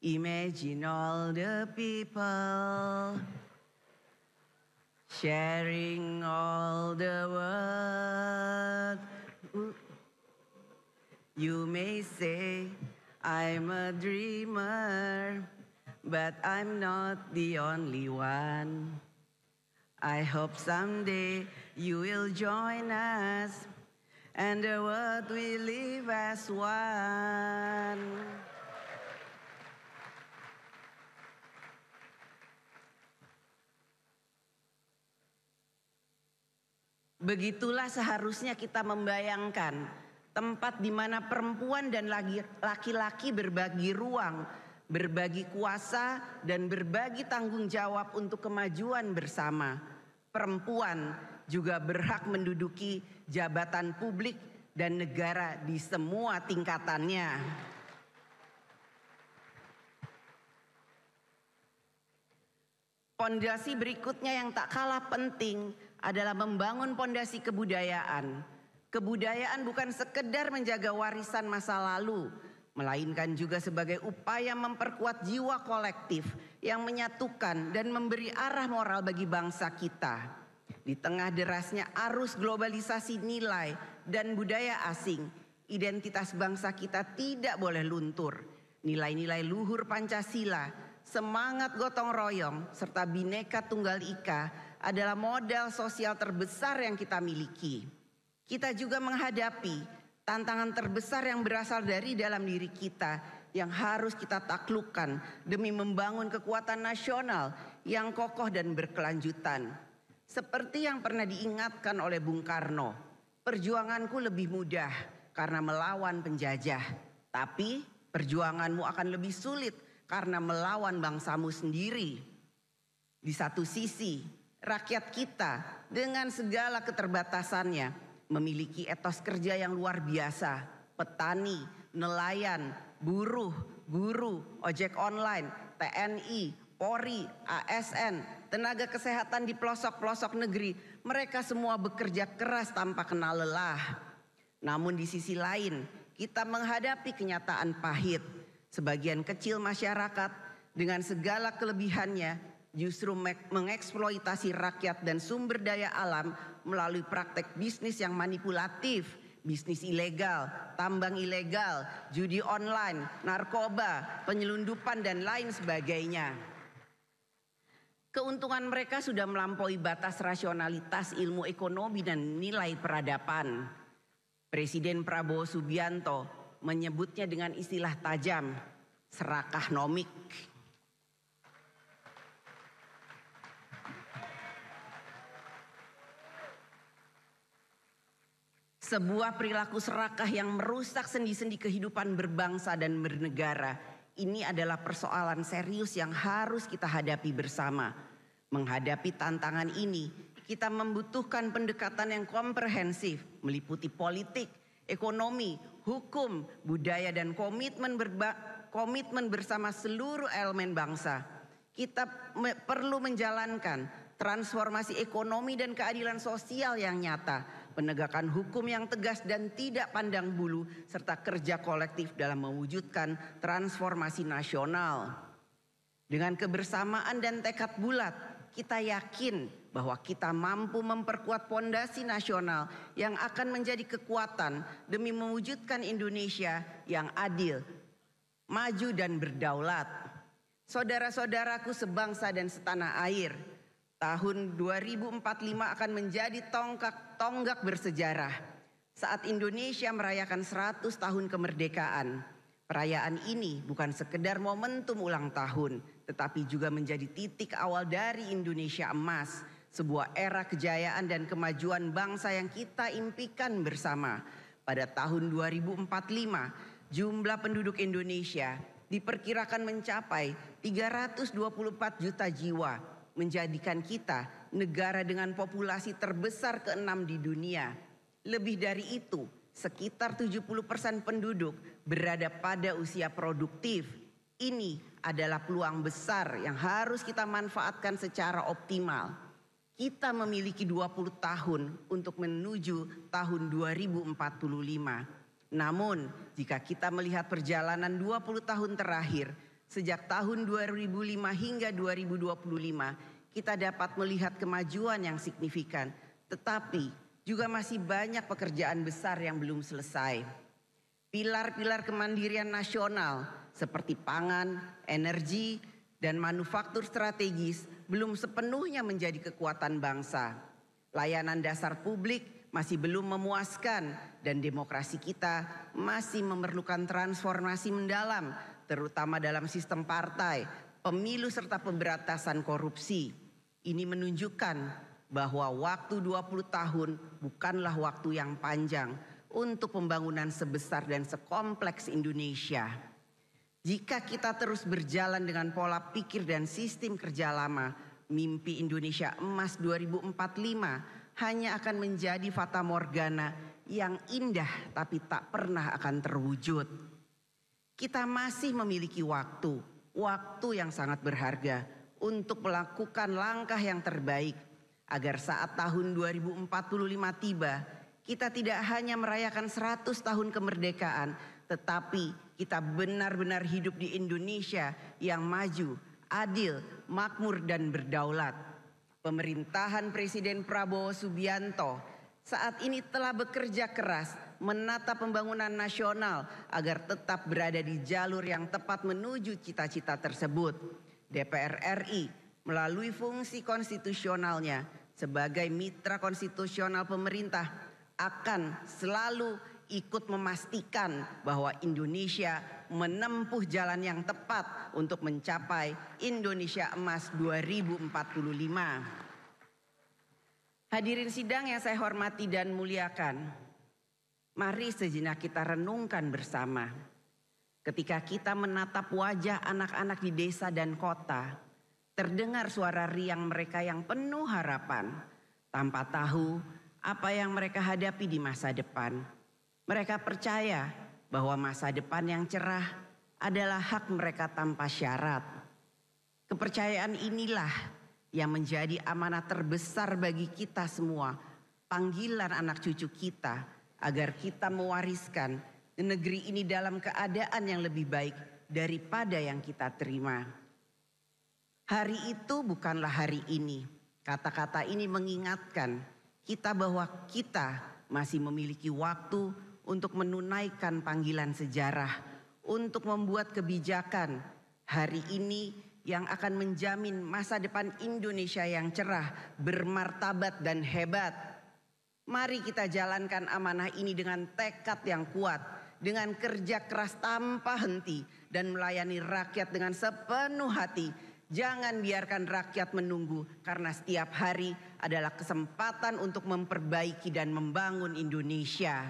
Imagine all the people sharing all the world. You may say I'm a dreamer, but I'm not the only one. I hope someday you will join us and the world will live as one. Begitulah seharusnya kita membayangkan tempat di mana perempuan dan laki-laki berbagi ruang, berbagi kuasa, dan berbagi tanggung jawab untuk kemajuan bersama. Perempuan juga berhak menduduki jabatan publik dan negara di semua tingkatannya. Pondasi berikutnya yang tak kalah penting adalah membangun pondasi kebudayaan. Kebudayaan bukan sekedar menjaga warisan masa lalu, melainkan juga sebagai upaya memperkuat jiwa kolektif yang menyatukan dan memberi arah moral bagi bangsa kita. Di tengah derasnya arus globalisasi nilai dan budaya asing, identitas bangsa kita tidak boleh luntur. Nilai-nilai luhur Pancasila, semangat gotong royong, serta Bhinneka Tunggal Ika adalah modal sosial terbesar yang kita miliki. Kita juga menghadapi tantangan terbesar yang berasal dari dalam diri kita yang harus kita taklukkan demi membangun kekuatan nasional yang kokoh dan berkelanjutan. Seperti yang pernah diingatkan oleh Bung Karno, perjuanganku lebih mudah karena melawan penjajah, tapi perjuanganmu akan lebih sulit karena melawan bangsamu sendiri. Di satu sisi, rakyat kita dengan segala keterbatasannya memiliki etos kerja yang luar biasa. Petani, nelayan, buruh, guru, ojek online, TNI, Polri, ASN, tenaga kesehatan di pelosok-pelosok negeri, mereka semua bekerja keras tanpa kenal lelah. Namun di sisi lain, kita menghadapi kenyataan pahit. Sebagian kecil masyarakat dengan segala kelebihannya justru mengeksploitasi rakyat dan sumber daya alam melalui praktek bisnis yang manipulatif, bisnis ilegal, tambang ilegal, judi online, narkoba, penyelundupan dan lain sebagainya. Keuntungan mereka sudah melampaui batas rasionalitas ilmu ekonomi dan nilai peradaban. Presiden Prabowo Subianto menyebutnya dengan istilah tajam, serakah nomik. Sebuah perilaku serakah yang merusak sendi-sendi kehidupan berbangsa dan bernegara. Ini adalah persoalan serius yang harus kita hadapi bersama. Menghadapi tantangan ini, kita membutuhkan pendekatan yang komprehensif, meliputi politik, ekonomi, hukum, budaya, dan komitmen bersama seluruh elemen bangsa. Kita perlu menjalankan transformasi ekonomi dan keadilan sosial yang nyata, penegakan hukum yang tegas dan tidak pandang bulu, serta kerja kolektif dalam mewujudkan transformasi nasional. Dengan kebersamaan dan tekad bulat, kita yakin bahwa kita mampu memperkuat pondasi nasional yang akan menjadi kekuatan demi mewujudkan Indonesia yang adil, maju dan berdaulat. Saudara-saudaraku sebangsa dan setanah air, tahun 2045 akan menjadi tonggak bersejarah saat Indonesia merayakan 100 tahun kemerdekaan. Perayaan ini bukan sekedar momentum ulang tahun, tetapi juga menjadi titik awal dari Indonesia emas, sebuah era kejayaan dan kemajuan bangsa yang kita impikan bersama. Pada tahun 2045, jumlah penduduk Indonesia diperkirakan mencapai 324 juta jiwa, menjadikan kita negara dengan populasi terbesar ke-6 di dunia. Lebih dari itu, sekitar 70% penduduk berada pada usia produktif. Ini adalah peluang besar yang harus kita manfaatkan secara optimal. Kita memiliki 20 tahun untuk menuju tahun 2045. Namun, jika kita melihat perjalanan 20 tahun terakhir, Sejak tahun 2005 hingga 2025, kita dapat melihat kemajuan yang signifikan, tetapi juga masih banyak pekerjaan besar yang belum selesai. Pilar-pilar kemandirian nasional seperti pangan, energi, dan manufaktur strategis belum sepenuhnya menjadi kekuatan bangsa. Layanan dasar publik masih belum memuaskan dan demokrasi kita masih memerlukan transformasi mendalam, terutama dalam sistem partai, pemilu serta pemberantasan korupsi. Ini menunjukkan bahwa waktu 20 tahun bukanlah waktu yang panjang untuk pembangunan sebesar dan sekompleks Indonesia. Jika kita terus berjalan dengan pola pikir dan sistem kerja lama, mimpi Indonesia Emas 2045 hanya akan menjadi fata morgana yang indah tapi tak pernah akan terwujud. Kita masih memiliki waktu yang sangat berharga untuk melakukan langkah yang terbaik agar saat tahun 2045 tiba, kita tidak hanya merayakan 100 tahun kemerdekaan, tetapi kita benar-benar hidup di Indonesia yang maju, adil, makmur dan berdaulat. Pemerintahan Presiden Prabowo Subianto saat ini telah bekerja keras menata pembangunan nasional agar tetap berada di jalur yang tepat menuju cita-cita tersebut. DPR RI melalui fungsi konstitusionalnya sebagai mitra konstitusional pemerintah akan selalu ikut memastikan bahwa Indonesia menempuh jalan yang tepat untuk mencapai Indonesia Emas 2045. Hadirin sidang yang saya hormati dan muliakan, mari sejenak kita renungkan bersama. Ketika kita menatap wajah anak-anak di desa dan kota, terdengar suara riang mereka yang penuh harapan, tanpa tahu apa yang mereka hadapi di masa depan. Mereka percaya bahwa masa depan yang cerah adalah hak mereka tanpa syarat. Kepercayaan inilah yang menjadi amanat terbesar bagi kita semua, panggilan anak cucu kita, agar kita mewariskan negeri ini dalam keadaan yang lebih baik daripada yang kita terima. Hari itu bukanlah hari ini. Kata-kata ini mengingatkan kita bahwa kita masih memiliki waktu untuk menunaikan panggilan sejarah, untuk membuat kebijakan hari ini yang akan menjamin masa depan Indonesia yang cerah, bermartabat dan hebat. Mari kita jalankan amanah ini dengan tekad yang kuat, dengan kerja keras tanpa henti dan melayani rakyat dengan sepenuh hati. Jangan biarkan rakyat menunggu, karena setiap hari adalah kesempatan untuk memperbaiki dan membangun Indonesia.